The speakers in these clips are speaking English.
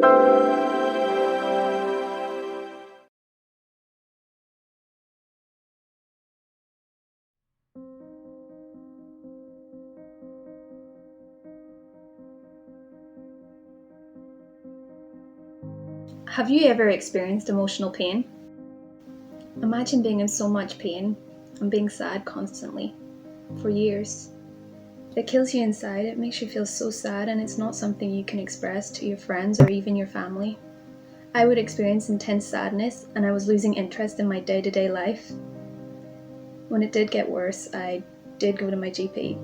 Have you ever experienced emotional pain? Imagine being in so much pain and being sad constantly for years. It kills you inside, it makes you feel so sad, and it's not something you can express to your friends or even your family. I would experience intense sadness and I was losing interest in my day-to-day life. When it did get worse, I did go to my GP.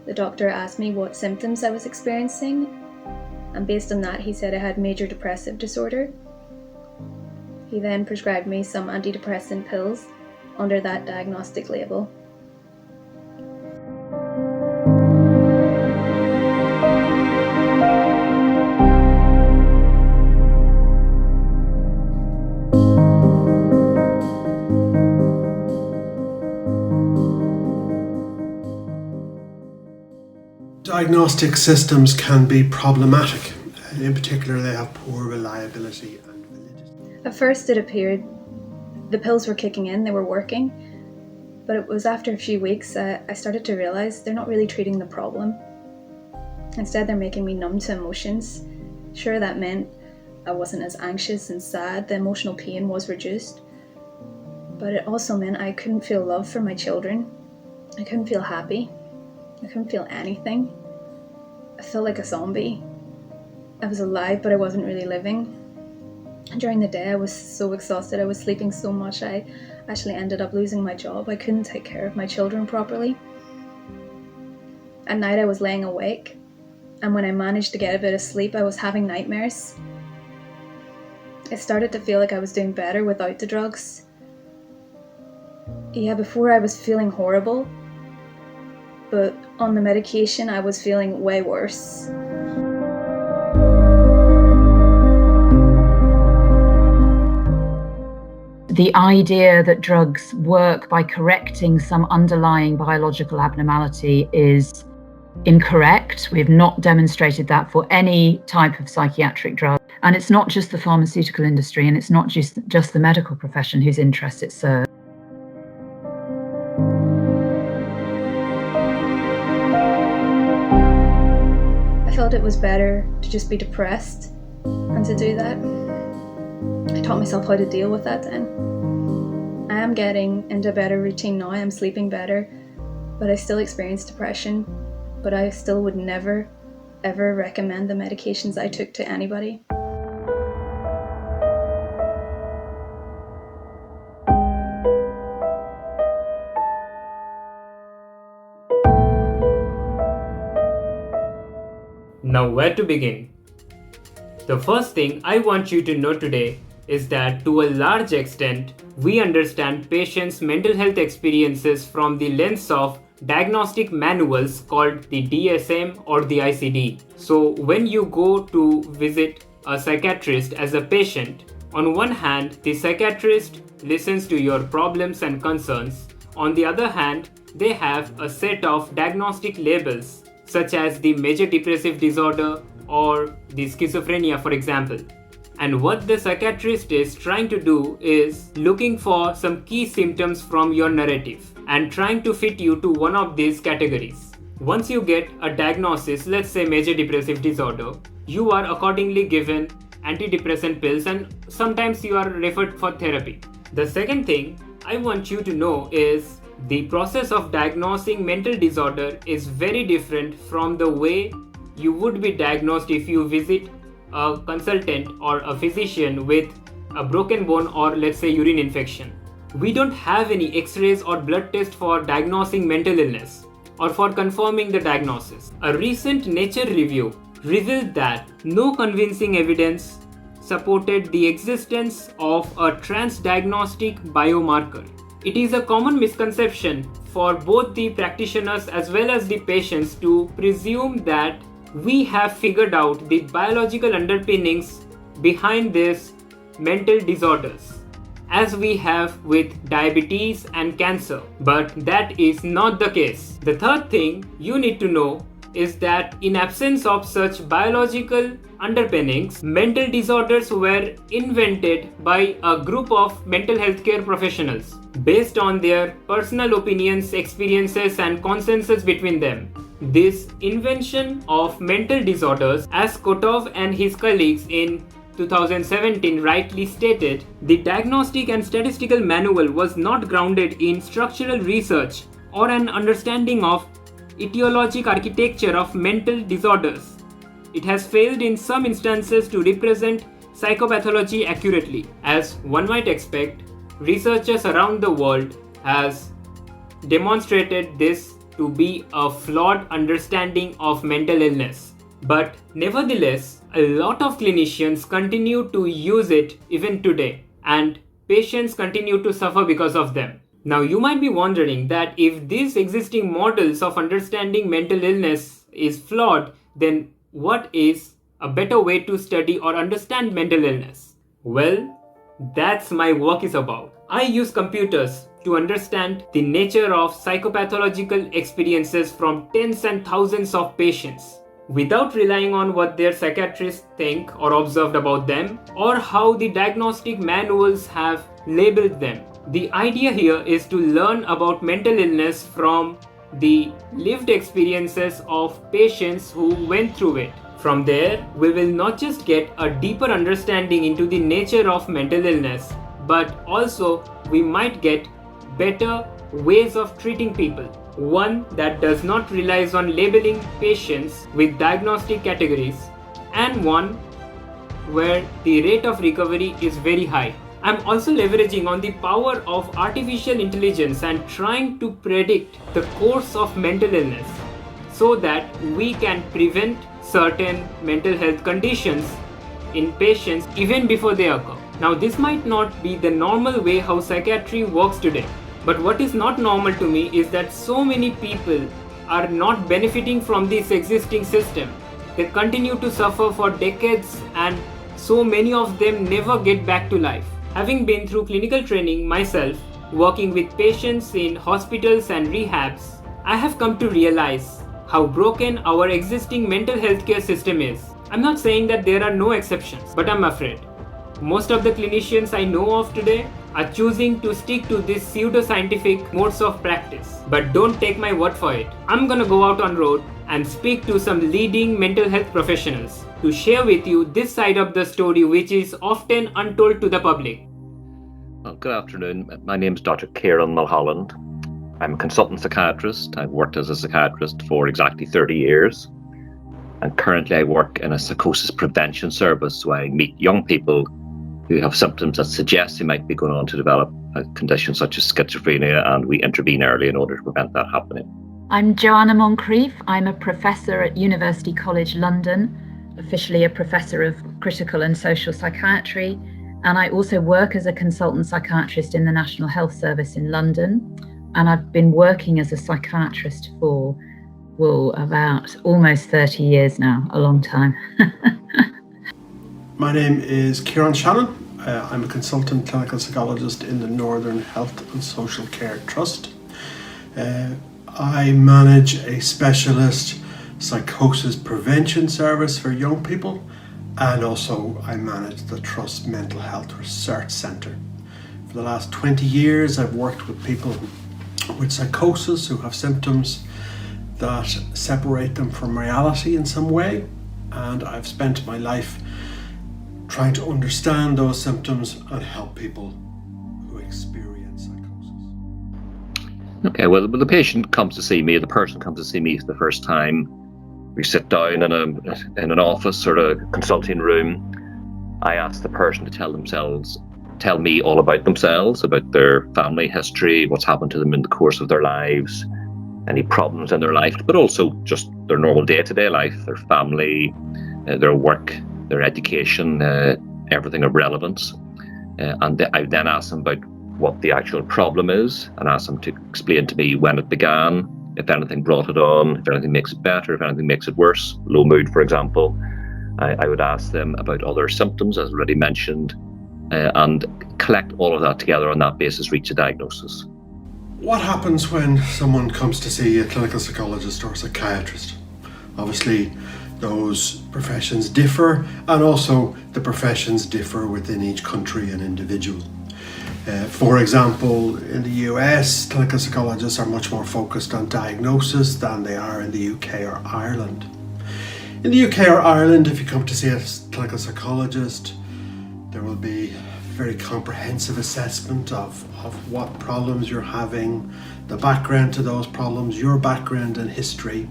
The doctor asked me what symptoms I was experiencing, and based on that he said I had major depressive disorder. He then prescribed me some antidepressant pills under that diagnostic label. Diagnostic systems can be problematic. In particular, they have poor reliability and validity. At first it appeared the pills were kicking in, they were working, but it was after a few weeks I started to realize they're not really treating the problem. Instead, they're making me numb to emotions. Sure, that meant I wasn't as anxious and sad, the emotional pain was reduced, but it also meant I couldn't feel love for my children. I couldn't feel happy. I couldn't feel anything. I felt like a zombie. I was alive, but I wasn't really living. During the day, I was so exhausted. I was sleeping so much. I actually ended up losing my job. I couldn't take care of my children properly. At night, I was laying awake, and when I managed to get a bit of sleep, I was having nightmares. It started to feel like I was doing better without the drugs. Yeah, before I was feeling horrible, but on the medication, I was feeling way worse. The idea that drugs work by correcting some underlying biological abnormality is incorrect. We've not demonstrated that for any type of psychiatric drug. And it's not just the pharmaceutical industry, and it's not just the medical profession whose interests it serves. I felt it was better to just be depressed and to do that. I taught myself how to deal with that then. I am getting into a better routine now, I'm sleeping better, but I still experience depression. But I still would never, ever recommend the medications I took to anybody. Now, where to begin? The first thing I want you to know today is that to a large extent, we understand patients' mental health experiences from the lens of diagnostic manuals called the DSM or the ICD. So when you go to visit a psychiatrist as a patient, on one hand, the psychiatrist listens to your problems and concerns. On the other hand, they have a set of diagnostic labels such as the major depressive disorder or the schizophrenia, for example. And what the psychiatrist is trying to do is looking for some key symptoms from your narrative and trying to fit you to one of these categories. Once you get a diagnosis, let's say major depressive disorder, you are accordingly given antidepressant pills and sometimes you are referred for therapy. The second thing I want you to know is the process of diagnosing mental disorder is very different from the way you would be diagnosed if you visit a consultant or a physician with a broken bone or let's say urine infection. We don't have any x-rays or blood tests for diagnosing mental illness or for confirming the diagnosis. A recent Nature review revealed that no convincing evidence supported the existence of a transdiagnostic biomarker. It is a common misconception for both the practitioners as well as the patients to presume that we have figured out the biological underpinnings behind these mental disorders, as we have with diabetes and cancer. But that is not the case. The third thing you need to know is that in absence of such biological underpinnings, mental disorders were invented by a group of mental health care professionals based on their personal opinions, experiences, and consensus between them. This invention of mental disorders, as Kotov and his colleagues in 2017 rightly stated, the Diagnostic and Statistical Manual was not grounded in structural research or an understanding of etiologic architecture of mental disorders. It has failed in some instances to represent psychopathology accurately. As one might expect, researchers around the world has demonstrated this to be a flawed understanding of mental illness. But nevertheless, a lot of clinicians continue to use it even today, and patients continue to suffer because of them. Now you might be wondering that if these existing models of understanding mental illness is flawed, then what is a better way to study or understand mental illness? Well, that's my work is about. I use computers to understand the nature of psychopathological experiences from tens and thousands of patients, without relying on what their psychiatrists think or observed about them, or how the diagnostic manuals have labeled them. The idea here is to learn about mental illness from the lived experiences of patients who went through it. From there, we will not just get a deeper understanding into the nature of mental illness, but also we might get better ways of treating people. One that does not rely on labeling patients with diagnostic categories, and one where the rate of recovery is very high. I'm also leveraging on the power of artificial intelligence and trying to predict the course of mental illness so that we can prevent certain mental health conditions in patients even before they occur. Now, this might not be the normal way how psychiatry works today, but what is not normal to me is that so many people are not benefiting from this existing system. They continue to suffer for decades, and so many of them never get back to life. Having been through clinical training myself, working with patients in hospitals and rehabs, I have come to realize how broken our existing mental health care system is. I'm not saying that there are no exceptions, but I'm afraid most of the clinicians I know of today are choosing to stick to these pseudo-scientific modes of practice. But don't take my word for it. I'm gonna go out on road and speak to some leading mental health professionals to share with you this side of the story which is often untold to the public. Well, good afternoon. My name is Dr. Kieran Mulholland. I'm a consultant psychiatrist. I've worked as a psychiatrist for exactly 30 years. And currently I work in a psychosis prevention service, so I meet young people who have symptoms that suggest they might be going on to develop a condition such as schizophrenia, and we intervene early in order to prevent that happening. I'm Joanna Moncrief. I'm a professor at University College London, officially a professor of critical and social psychiatry, and I also work as a consultant psychiatrist in the National Health Service in London, and I've been working as a psychiatrist for, about almost 30 years now, a long time. My name is Kieran Shannon. I'm a consultant clinical psychologist in the Northern Health and Social Care Trust. I manage a specialist psychosis prevention service for young people, and also I manage the Trust Mental Health Research Centre. For the last 20 years I've worked with people with psychosis who have symptoms that separate them from reality in some way, and I've spent my life trying to understand those symptoms and help people who experience psychosis. Okay, well, the patient comes to see me, the person comes to see me for the first time. We sit down in an office or a consulting room. I ask the person to tell me all about themselves, about their family history, what's happened to them in the course of their lives, any problems in their life, but also just their normal day-to-day life, their family, their work, their education, everything of relevance. And I then ask them about what the actual problem is, and ask them to explain to me when it began, if anything brought it on, if anything makes it better, if anything makes it worse, low mood, for example. I would ask them about other symptoms, as already mentioned, and collect all of that together, on that basis reach a diagnosis. What happens when someone comes to see a clinical psychologist or a psychiatrist? Obviously, those professions differ, and also the professions differ within each country and individual. For example, in the US, clinical psychologists are much more focused on diagnosis than they are in the UK or Ireland. In the UK or Ireland, if you come to see a clinical psychologist, there will be very comprehensive assessment of what problems you're having, the background to those problems, your background and history,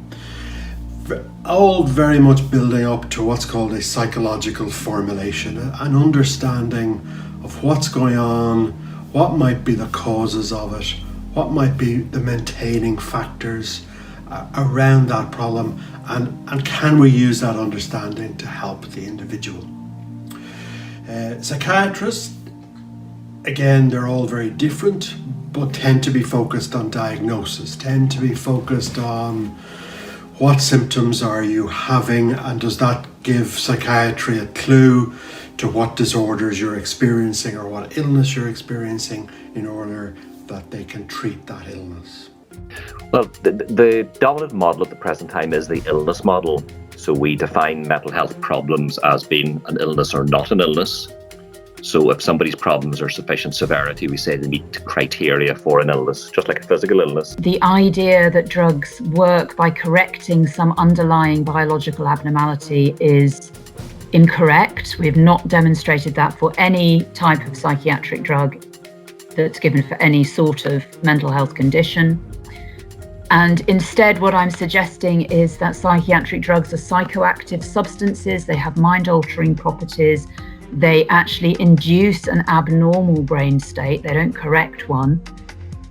all very much building up to what's called a psychological formulation, an understanding of what's going on, what might be the causes of it, what might be the maintaining factors around that problem, and can we use that understanding to help the individual. Psychiatrists, again, they're all very different, but tend to be focused on diagnosis, tend to be focused on what symptoms are you having, and does that give psychiatry a clue to what disorders you're experiencing or what illness you're experiencing in order that they can treat that illness. Well, the dominant model at the present time is the illness model. So we define mental health problems as being an illness or not an illness. So if somebody's problems are sufficient severity, we say they meet criteria for an illness, just like a physical illness. The idea that drugs work by correcting some underlying biological abnormality is incorrect. We have not demonstrated that for any type of psychiatric drug that's given for any sort of mental health condition. And instead, what I'm suggesting is that psychiatric drugs are psychoactive substances. They have mind-altering properties. They actually induce an abnormal brain state. They don't correct one.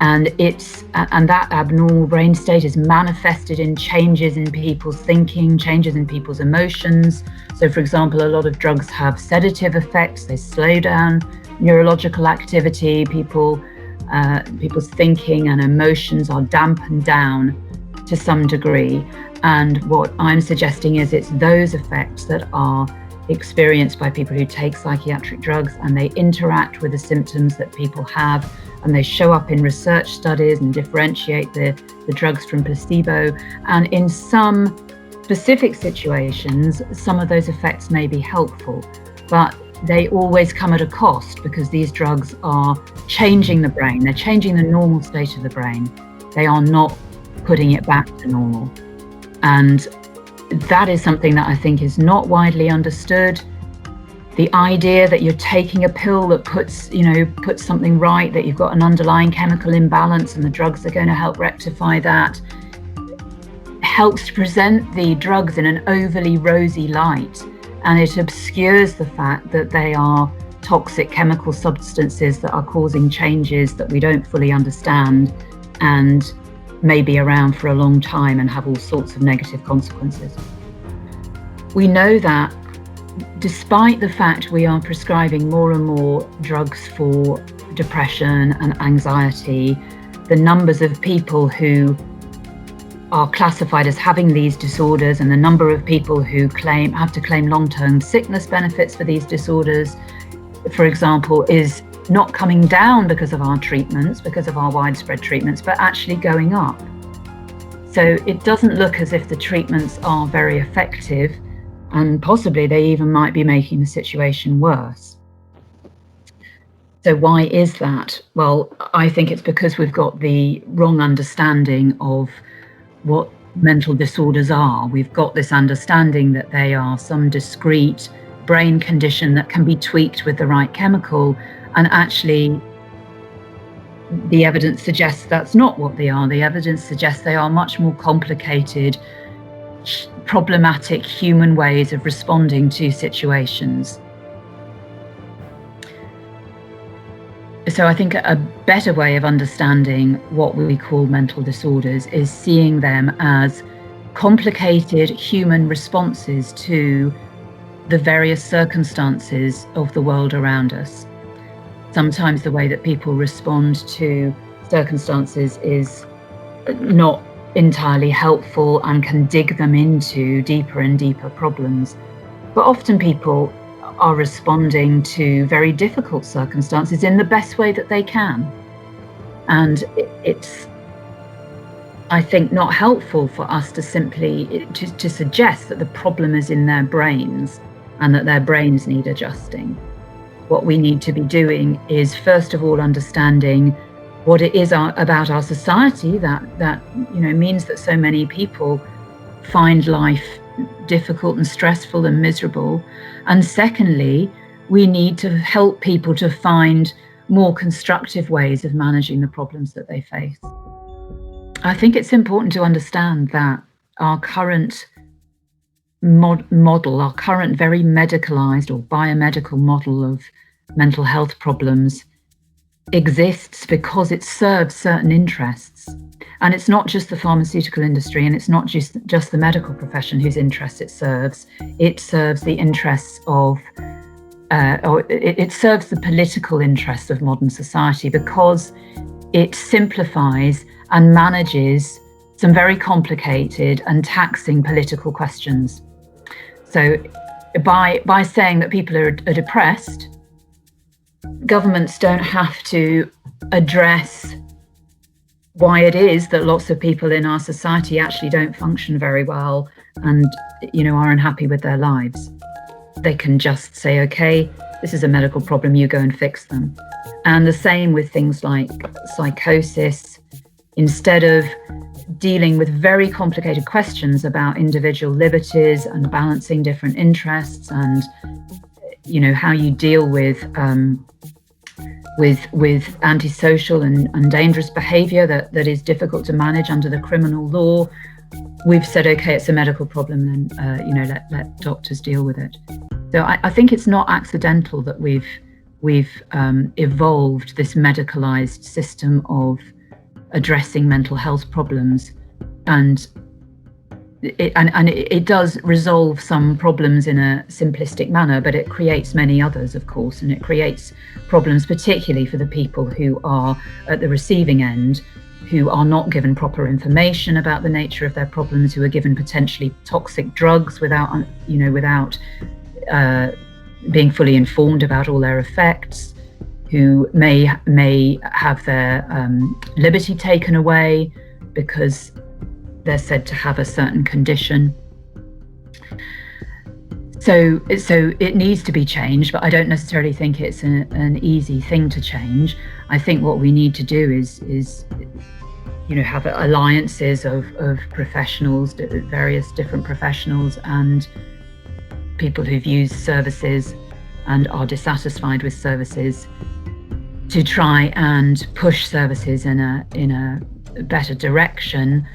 And that abnormal brain state is manifested in changes in people's thinking, changes in people's emotions. So, for example, a lot of drugs have sedative effects. They slow down neurological activity. People's thinking and emotions are dampened down to some degree. And what I'm suggesting is it's those effects that are experienced by people who take psychiatric drugs, and they interact with the symptoms that people have, and they show up in research studies and differentiate the drugs from placebo. And in some specific situations, some of those effects may be helpful, but they always come at a cost, because these drugs are changing the brain. They're changing the normal state of the brain. They are not putting it back to normal. And that is something that I think is not widely understood. The idea that you're taking a pill that puts something right, that you've got an underlying chemical imbalance and the drugs are going to help rectify that, helps to present the drugs in an overly rosy light. And it obscures the fact that they are toxic chemical substances that are causing changes that we don't fully understand and may be around for a long time and have all sorts of negative consequences. We know that despite the fact we are prescribing more and more drugs for depression and anxiety, the numbers of people who are classified as having these disorders and the number of people who have to claim long-term sickness benefits for these disorders, for example, is not coming down because of our treatments, because of our widespread treatments, but actually going up. So it doesn't look as if the treatments are very effective, and possibly they even might be making the situation worse. So why is that? Well, I think it's because we've got the wrong understanding of what mental disorders are. We've got this understanding that they are some discrete brain condition that can be tweaked with the right chemical, and actually the evidence suggests that's not what they are. The evidence suggests they are much more complicated, problematic human ways of responding to situations. So I think a better way of understanding what we call mental disorders is seeing them as complicated human responses to the various circumstances of the world around us. Sometimes the way that people respond to circumstances is not entirely helpful and can dig them into deeper and deeper problems. But often people are responding to very difficult circumstances in the best way that they can. And I think, not helpful for us to simply to suggest that the problem is in their brains and that their brains need adjusting. What we need to be doing is, first of all, understanding what it is about our society that means that so many people find life difficult and stressful and miserable. And secondly, we need to help people to find more constructive ways of managing the problems that they face. I think it's important to understand that our current model, our current very medicalized or biomedical model of mental health problems exists because it serves certain interests. And it's not just the pharmaceutical industry, and it's not just the medical profession whose interests it serves. It serves the interests of, it serves the political interests of modern society because it simplifies and manages some very complicated and taxing political questions. So by saying that people are depressed, governments don't have to address why it is that lots of people in our society actually don't function very well and are unhappy with their lives. They can just say, okay, this is a medical problem, you go and fix them. And the same with things like psychosis. Instead of dealing with very complicated questions about individual liberties and balancing different interests and how you deal with antisocial and dangerous behavior that is difficult to manage under the criminal law, we've said, okay, it's a medical problem, then let doctors deal with it. So I think it's not accidental that we've evolved this medicalized system of addressing mental health problems, and it does resolve some problems in a simplistic manner, but it creates many others, of course, and it creates problems particularly for the people who are at the receiving end, who are not given proper information about the nature of their problems, who are given potentially toxic drugs without being fully informed about all their effects, who may have their liberty taken away because they're said to have a certain condition. So it needs to be changed, but I don't necessarily think it's an easy thing to change. I think what we need to do is have alliances of professionals, various different professionals, and people who've used services and are dissatisfied with services, to try and push services in a better direction.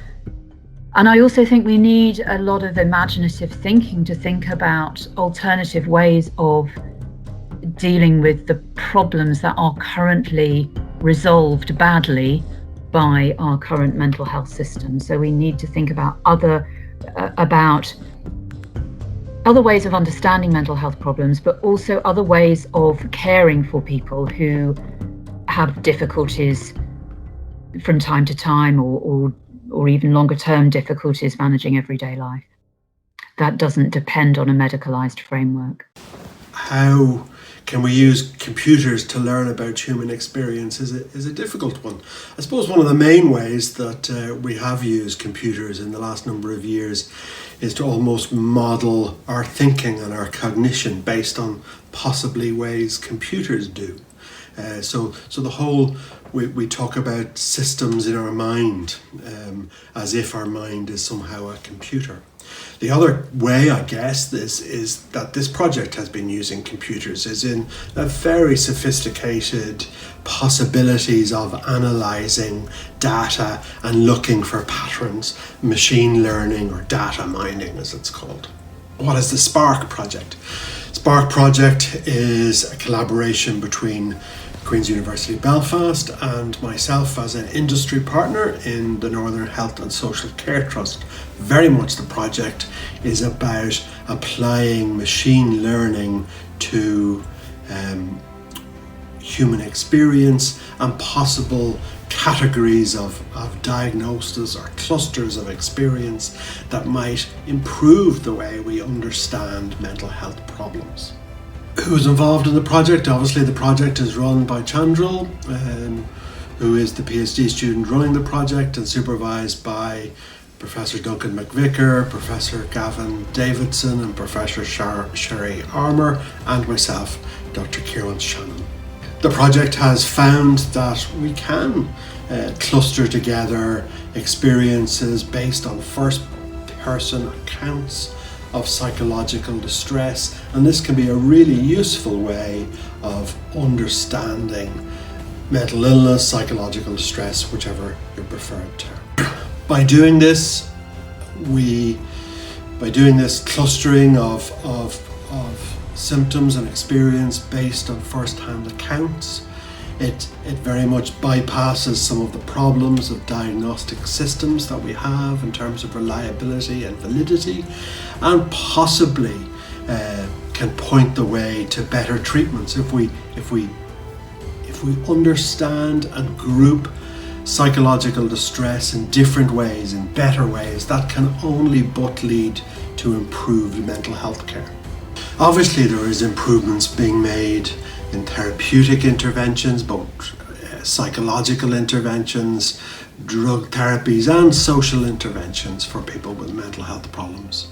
And I also think we need a lot of imaginative thinking to think about alternative ways of dealing with the problems that are currently resolved badly by our current mental health system. So we need to think about other ways of understanding mental health problems, but also other ways of caring for people who have difficulties from time to time, or even longer term difficulties managing everyday life. That doesn't depend on a medicalized framework. How can we use computers to learn about human experience is a difficult one. I suppose one of the main ways that we have used computers in the last number of years is to almost model our thinking and our cognition based on possibly ways computers do. So the whole, we talk about systems in our mind as if our mind is somehow a computer. The other way, I guess, this is that this project has been using computers is in a very sophisticated possibilities of analysing data and looking for patterns, machine learning or data mining as it's called. What is the Spark project? Spark project is a collaboration between Queen's University Belfast and myself as an industry partner in the Northern Health and Social Care Trust. Very much the project is about applying machine learning to human experience and possible categories of diagnosis or clusters of experience that might improve the way we understand mental health problems. Who's involved in the project? Obviously the project is run by Chandril who is the PhD student running the project and supervised by Professor Duncan McVicker, Professor Gavin Davidson and Professor Sherry Armour, and myself, Dr. Chandril Chandan. The project has found that we can cluster together experiences based on first-person accounts of psychological distress, and this can be a really useful way of understanding mental illness, psychological distress, whichever your preferred term. By doing this clustering of symptoms and experience based on first-hand accounts, it very much bypasses some of the problems of diagnostic systems that we have in terms of reliability and validity, and possibly can point the way to better treatments if we understand and group psychological distress in different ways, in better ways. That can only but lead to improved mental health care. Obviously, there is improvements being made in therapeutic interventions, both psychological interventions, drug therapies, and social interventions for people with mental health problems.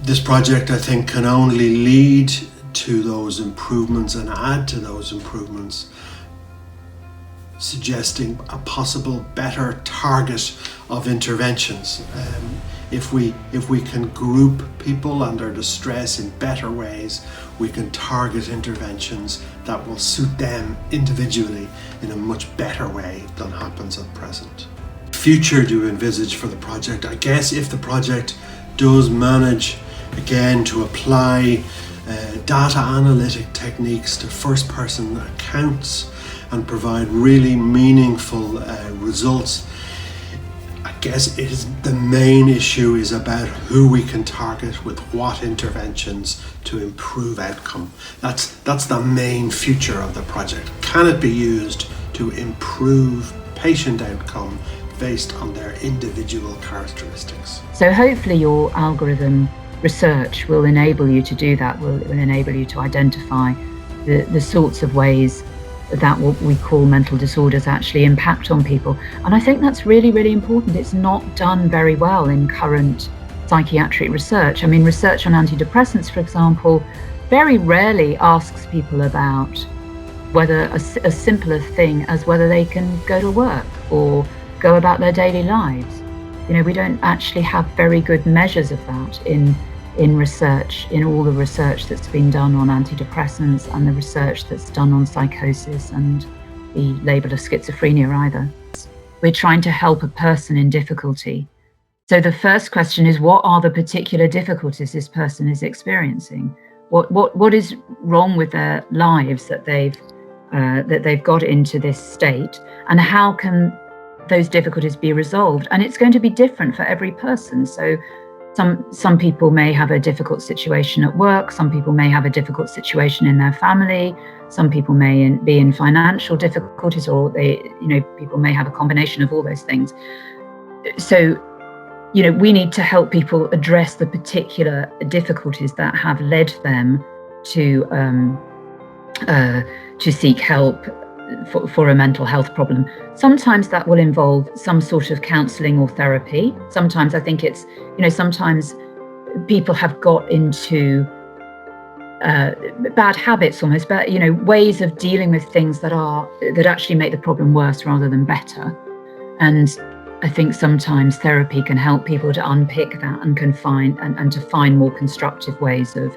This project, I think, can only lead to those improvements and add to those improvements, suggesting a possible better target of interventions. If we can group people and their distress in better ways, we can target interventions that will suit them individually in a much better way than happens at present. Future do you envisage for the project? I guess if the project does manage again to apply data analytic techniques to first-person accounts and provide really meaningful results, I guess the main issue is about who we can target with what interventions to improve outcome. That's the main future of the project. Can it be used to improve patient outcome based on their individual characteristics? So hopefully your algorithm research will enable you to do that, will enable you to identify the sorts of ways that what we call mental disorders actually impact on people. And I think that's really, really important. It's not done very well in current psychiatric research. I mean, research on antidepressants, for example, very rarely asks people about whether a simpler thing as whether they can go to work or go about their daily lives. You know, we don't actually have very good measures of that in research, in all the research that's been done on antidepressants and the research that's done on psychosis and the label of schizophrenia either. We're trying to help a person in difficulty. So the first question is, what are the particular difficulties this person is experiencing? What is wrong with their lives that they've got into this state, and how can those difficulties be resolved? And it's going to be different for every person. So some people may have a difficult situation at work, some people may have a difficult situation in their family, some people may be in financial difficulties, or people may have a combination of all those things. So, we need to help people address the particular difficulties that have led them to seek help for a mental health problem. Sometimes that will involve some sort of counselling or therapy. Sometimes I think it's, sometimes people have got into bad habits almost, but ways of dealing with things that actually make the problem worse rather than better. And I think sometimes therapy can help people to unpick that and can find and to find more constructive ways of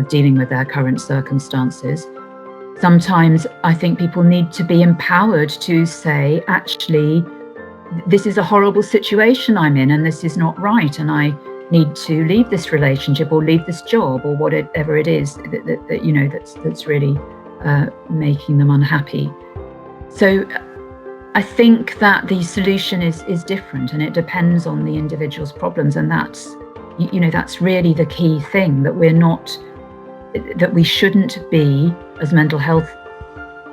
dealing with their current circumstances. Sometimes I think people need to be empowered to say, actually, this is a horrible situation I'm in and this is not right, and I need to leave this relationship or leave this job or whatever it is that's really making them unhappy. So I think that the solution is different, and it depends on the individual's problems, and that's really the key thing, that we shouldn't be, as mental health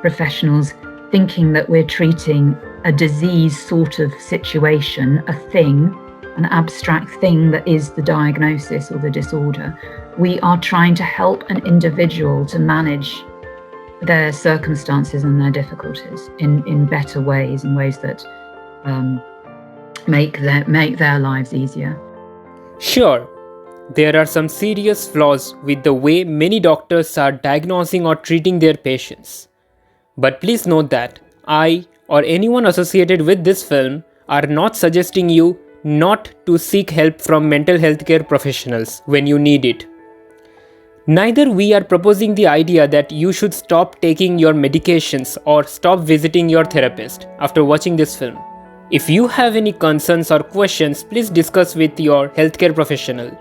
professionals, thinking that we're treating a disease sort of situation, a thing, an abstract thing that is the diagnosis or the disorder. We are trying to help an individual to manage their circumstances and their difficulties in better ways, in ways that make their lives easier. Sure, there are some serious flaws with the way many doctors are diagnosing or treating their patients. But please note that I or anyone associated with this film are not suggesting you not to seek help from mental health care professionals when you need it. Neither we are proposing the idea that you should stop taking your medications or stop visiting your therapist after watching this film. If you have any concerns or questions, please discuss with your healthcare professional.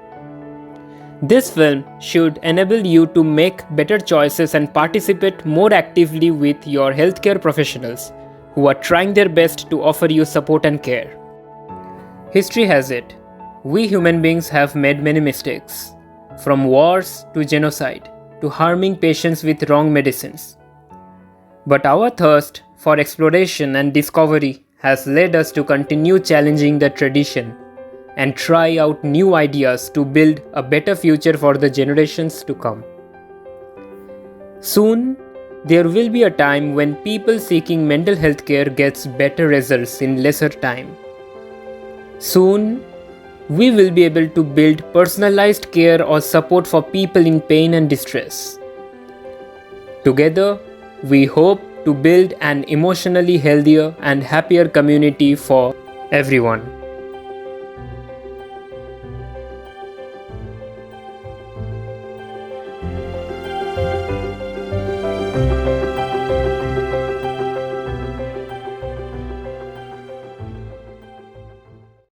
This film should enable you to make better choices and participate more actively with your healthcare professionals who are trying their best to offer you support and care. History has it, we human beings have made many mistakes. From wars to genocide, to harming patients with wrong medicines. But our thirst for exploration and discovery has led us to continue challenging the tradition and try out new ideas to build a better future for the generations to come. Soon, there will be a time when people seeking mental health care gets better results in lesser time. Soon, we will be able to build personalized care or support for people in pain and distress. Together, we hope to build an emotionally healthier and happier community for everyone.